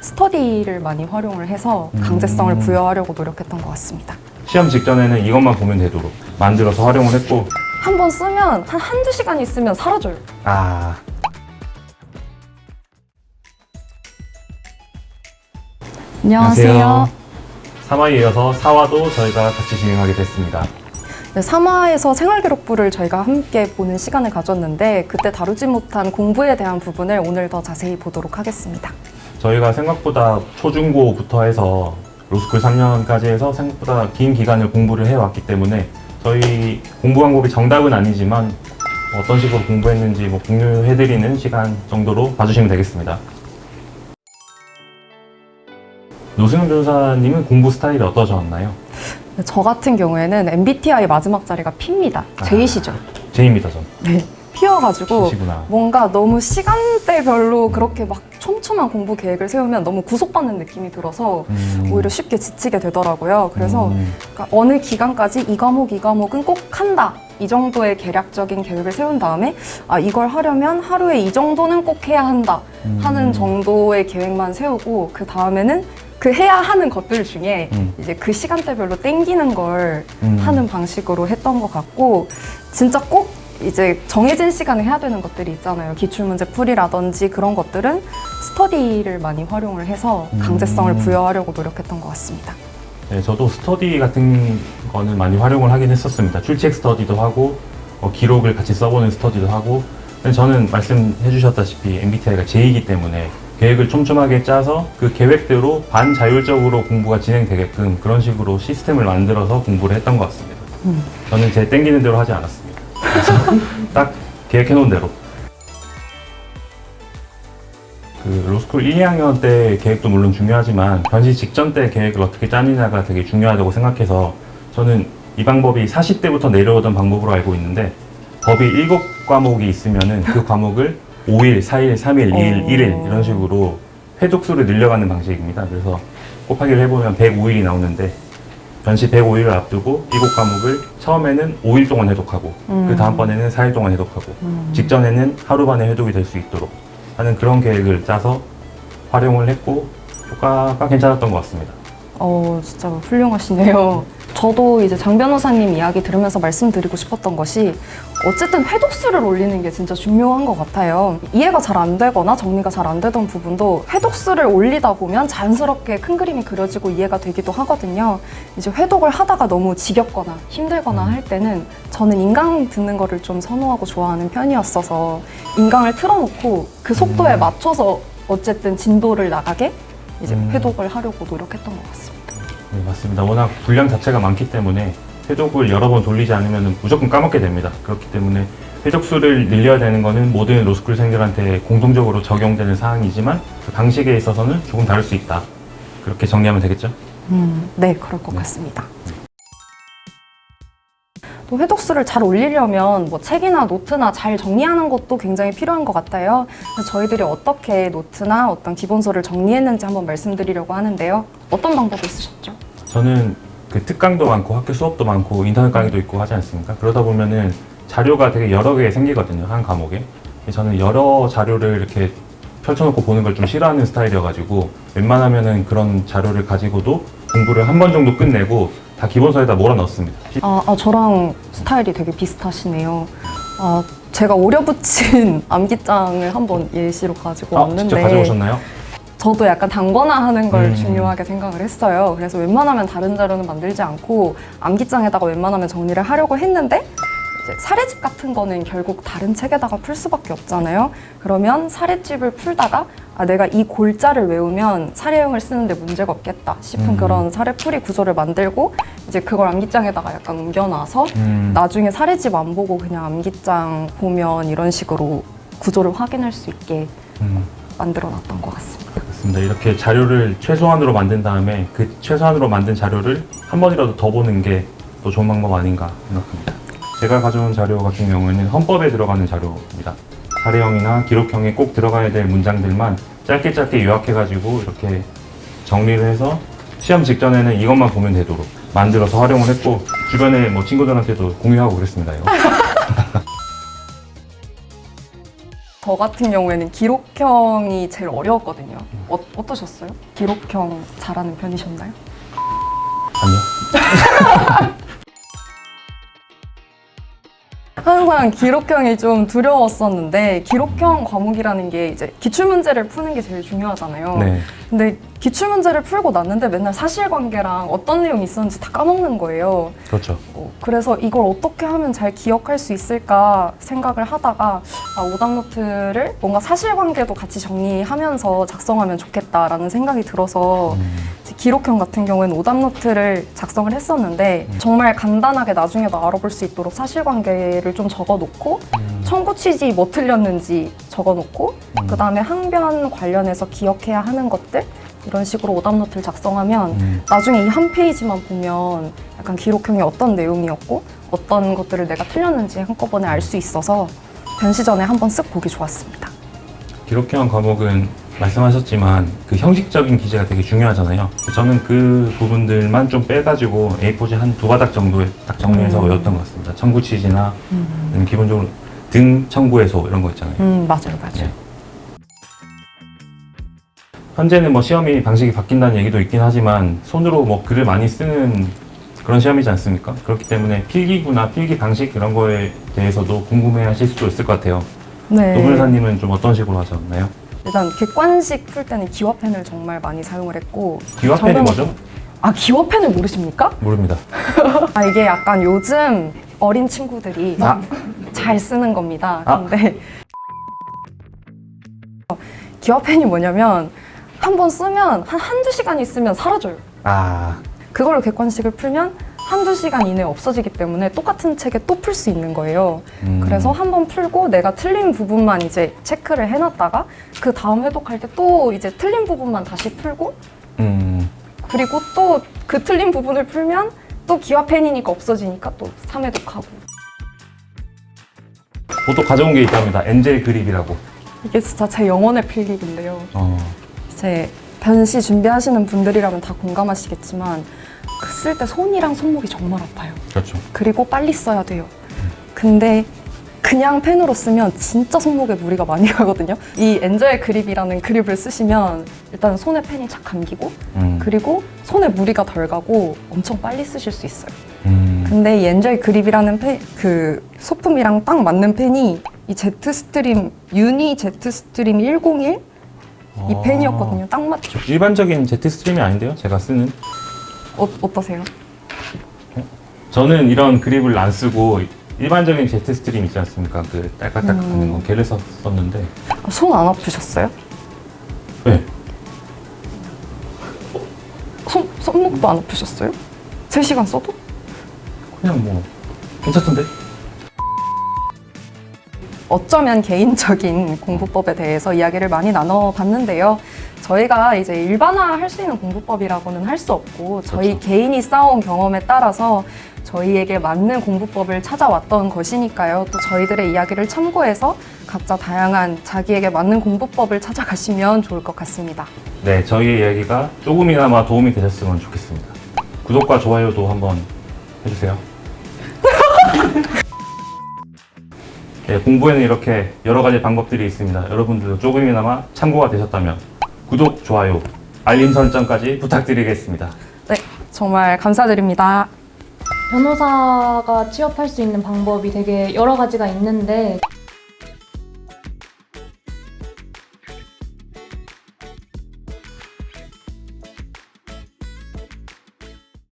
스터디를 많이 활용을 해서 강제성을 부여하려고 노력했던 것 같습니다. 시험 직전에는 이것만 보면 되도록 만들어서 활용을 했고, 한번 쓰면 한두 시간 있으면 사라져요. 아, 3화에 이어서 4화도 저희가 같이 진행하게 됐습니다. 네, 3화에서 생활기록부를 저희가 함께 보는 시간을 가졌는데 그때 다루지 못한 공부에 대한 부분을 오늘 더 자세히 보도록 하겠습니다. 저희가 생각보다 초중고부터 해서 로스쿨 3년까지 해서 생각보다 긴 기간을 공부를 해왔기 때문에 저희 공부 방법이 정답은 아니지만 어떤 식으로 공부했는지 공유해드리는 시간 정도로 봐주시면 되겠습니다. 노승현 변호사님은 공부 스타일이 어떠셨나요? 저 같은 경우에는 MBTI 마지막 자리가 P입니다. J시죠? J입니다, 전. 네. P여가지고 J시구나. 뭔가 너무 시간대별로 그렇게 막 촘촘한 공부 계획을 세우면 너무 구속받는 느낌이 들어서 오히려 쉽게 지치게 되더라고요. 그래서 그러니까 어느 기간까지 이 과목은 꼭 한다. 이 정도의 계략적인 계획을 세운 다음에 이걸 하려면 하루에 이 정도는 꼭 해야 한다 하는 정도의 계획만 세우고 그 다음에는 그 해야 하는 것들 중에 이제 그 시간대별로 땡기는 걸 하는 방식으로 했던 것 같고, 진짜 꼭 이제 정해진 시간에 해야 되는 것들이 있잖아요. 기출문제 풀이라든지 그런 것들은 스터디를 많이 활용을 해서 강제성을 부여하려고 노력했던 것 같습니다. 네, 저도 스터디 같은 거는 많이 활용을 하긴 했었습니다. 출첵 스터디도 하고 기록을 같이 써보는 스터디도 하고. 근데 저는 말씀해 주셨다시피 MBTI가 J이기 때문에 계획을 촘촘하게 짜서 그 계획대로 반자율적으로 공부가 진행되게끔 그런 식으로 시스템을 만들어서 공부를 했던 것 같습니다. 저는 제 땡기는 대로 하지 않았습니다. 그래서 딱 계획해 놓은 대로. 그 로스쿨 1, 2학년 때 계획도 물론 중요하지만 변시 직전 때 계획을 어떻게 짜느냐가 되게 중요하다고 생각해서 저는 이 방법이 40대부터 내려오던 방법으로 알고 있는데, 법이 7과목이 있으면은 그 과목을 5일, 4일, 3일, 2일, 1일 이런 식으로 회독수를 늘려가는 방식입니다. 그래서 곱하기를 해보면 105일이 나오는데 변시 105일을 앞두고 7과목을 처음에는 5일 동안 회독하고 그 다음번에는 4일 동안 회독하고 직전에는 하루 만에 회독이 될 수 있도록 하는 그런 계획을 짜서 활용을 했고 효과가 괜찮았던 것 같습니다. 진짜 훌륭하시네요. 저도 이제 장 변호사님 이야기 들으면서 말씀드리고 싶었던 것이 어쨌든 회독수를 올리는 게 진짜 중요한 것 같아요. 이해가 잘 안 되거나 정리가 잘 안 되던 부분도 회독수를 올리다 보면 자연스럽게 큰 그림이 그려지고 이해가 되기도 하거든요. 이제 회독을 하다가 너무 지겹거나 힘들거나 할 때는 저는 인강 듣는 거를 좀 선호하고 좋아하는 편이었어서 인강을 틀어놓고 그 속도에 맞춰서 어쨌든 진도를 나가게 이제 회독을 하려고 노력했던 것 같습니다. 네, 맞습니다. 워낙 분량 자체가 많기 때문에 회독을 여러 번 돌리지 않으면 무조건 까먹게 됩니다. 그렇기 때문에 회독수를 늘려야 되는 것은 모든 로스쿨생들한테 공통적으로 적용되는 사항이지만 그 방식에 있어서는 조금 다를 수 있다. 그렇게 정리하면 되겠죠? 네, 그럴 것 같습니다. 또 회독수를 잘 올리려면 책이나 노트나 잘 정리하는 것도 굉장히 필요한 것 같아요. 그래서 저희들이 어떻게 노트나 어떤 기본서를 정리했는지 한번 말씀드리려고 하는데요. 어떤 방법이 있으셨죠? 저는 그 특강도 많고 학교 수업도 많고 인터넷 강의도 있고 하지 않습니까? 그러다 보면은 자료가 되게 여러 개 생기거든요, 한 과목에. 저는 여러 자료를 이렇게 펼쳐놓고 보는 걸 좀 싫어하는 스타일이어가지고 웬만하면은 그런 자료를 가지고도 공부를 한 번 정도 끝내고 다 기본서에다 몰아넣습니다. 저랑 스타일이 되게 비슷하시네요. 제가 오려붙인 암기장을 한번 예시로 가지고 왔는데 직접 가져오셨나요? 저도 약간 단권화하는 걸 중요하게 생각을 했어요. 그래서 웬만하면 다른 자료는 만들지 않고 암기장에다가 웬만하면 정리를 하려고 했는데 이제 사례집 같은 거는 결국 다른 책에다가 풀 수밖에 없잖아요. 그러면 사례집을 풀다가 내가 이 골자를 외우면 사례형을 쓰는데 문제가 없겠다 싶은 그런 사례풀이 구조를 만들고 이제 그걸 암기장에다가 약간 옮겨놔서 나중에 사례집 안 보고 그냥 암기장 보면 이런 식으로 구조를 확인할 수 있게 만들어 놨던 것 같습니다. 그렇습니다. 이렇게 자료를 최소한으로 만든 다음에 그 최소한으로 만든 자료를 한 번이라도 더 보는 게 또 좋은 방법 아닌가 생각합니다. 제가 가져온 자료 같은 경우에는 헌법에 들어가는 자료입니다. 사례형이나 기록형에 꼭 들어가야 될 문장들만 짧게 요약해가지고 이렇게 정리를 해서 시험 직전에는 이것만 보면 되도록 만들어서 활용을 했고 주변에 친구들한테도 공유하고 그랬습니다. 이거. 저 같은 경우에는 기록형이 제일 어려웠거든요. 어떠셨어요? 기록형 잘하는 편이셨나요? 아니요. 항상 기록형이 좀 두려웠었는데 기록형 과목이라는 게 이제 기출문제를 푸는 게 제일 중요하잖아요. 네. 근데 기출문제를 풀고 났는데 맨날 사실관계랑 어떤 내용이 있었는지 다 까먹는 거예요. 그렇죠. 그래서 이걸 어떻게 하면 잘 기억할 수 있을까 생각을 하다가 오답노트를 뭔가 사실관계도 같이 정리하면서 작성하면 좋겠다라는 생각이 들어서 기록형 같은 경우에는 오답노트를 작성을 했었는데 정말 간단하게 나중에도 알아볼 수 있도록 사실관계를 좀 적어놓고 청구 취지 뭐 틀렸는지 적어놓고 그 다음에 항변 관련해서 기억해야 하는 것들 이런 식으로 오답노트를 작성하면 나중에 이 한 페이지만 보면 약간 기록형이 어떤 내용이었고 어떤 것들을 내가 틀렸는지 한꺼번에 알 수 있어서 변시 전에 한번 쓱 보기 좋았습니다. 기록형 과목은 말씀하셨지만 그 형식적인 기재가 되게 중요하잖아요. 저는 그 부분들만 좀 빼가지고 A4지 한 2바닥 정도에 딱 정리해서 외웠던 것 같습니다. 청구 취지나 아니면 기본적으로 등 청구해소 이런 거 있잖아요. 맞아요. 네. 현재는 뭐 시험이 방식이 바뀐다는 얘기도 있긴 하지만 손으로 뭐 글을 많이 쓰는 그런 시험이지 않습니까? 그렇기 때문에 필기구나 필기 방식 이런 거에 대해서도 궁금해 하실 수도 있을 것 같아요. 네. 노무사님은 좀 어떤 식으로 하셨나요? 일단 객관식 풀 때는 기와펜을 정말 많이 사용을 했고 기와펜이 뭐죠? 기와펜을 모르십니까? 모릅니다. 이게 약간 요즘 어린 친구들이 잘 쓰는 겁니다. 근데 기와펜이 뭐냐면 한번 쓰면 한두 시간 있으면 사라져요. 그걸로 객관식을 풀면 한두 시간 이내에 없어지기 때문에 똑같은 책에 또 풀 수 있는 거예요. 그래서 한번 풀고 내가 틀린 부분만 이제 체크를 해놨다가 그 다음 회독할 때 또 이제 틀린 부분만 다시 풀고 그리고 또 그 틀린 부분을 풀면 또 기와펜이니까 없어지니까 또 3회독하고. 보통 가져온 게 있답니다. 엔젤 그립이라고. 이게 진짜 제 영혼의 필기인데요. 어. 제 변시 준비하시는 분들이라면 다 공감하시겠지만 쓸 때 손이랑 손목이 정말 아파요. 그렇죠. 그리고 빨리 써야 돼요. 근데 그냥 펜으로 쓰면 진짜 손목에 무리가 많이 가거든요. 이 엔저의 그립이라는 그립을 쓰시면 일단 손에 펜이 착 감기고 그리고 손에 무리가 덜 가고 엄청 빨리 쓰실 수 있어요. 근데 이 엔저의 그립이라는 그 소품이랑 딱 맞는 펜이 이 제트스트림 유니 제트스트림 101 이 펜이었거든요. 딱 맞죠? 일반적인 제트 스트림이 아닌데요? 제가 쓰는. 어떠세요? 저는 이런 그립을 안 쓰고 일반적인 제트 스트림 있지 않습니까? 그 딸깍딸깍 하는 거 걔를 썼는데. 손 안 아프셨어요? 네. 손목도 안 아프셨어요? 3시간 써도? 그냥 뭐 괜찮던데? 어쩌면 개인적인 공부법에 대해서 이야기를 많이 나눠봤는데요. 저희가 이제 일반화할 수 있는 공부법이라고는 할 수 없고 저희 그렇죠. 개인이 쌓아온 경험에 따라서 저희에게 맞는 공부법을 찾아왔던 것이니까요. 또 저희들의 이야기를 참고해서 각자 다양한 자기에게 맞는 공부법을 찾아가시면 좋을 것 같습니다. 네, 저희의 이야기가 조금이나마 도움이 되셨으면 좋겠습니다. 구독과 좋아요도 한번 해주세요. 네, 공부에는 이렇게 여러 가지 방법들이 있습니다. 여러분들도 조금이나마 참고가 되셨다면 구독, 좋아요, 알림 설정까지 부탁드리겠습니다. 네, 정말 감사드립니다. 변호사가 취업할 수 있는 방법이 되게 여러 가지가 있는데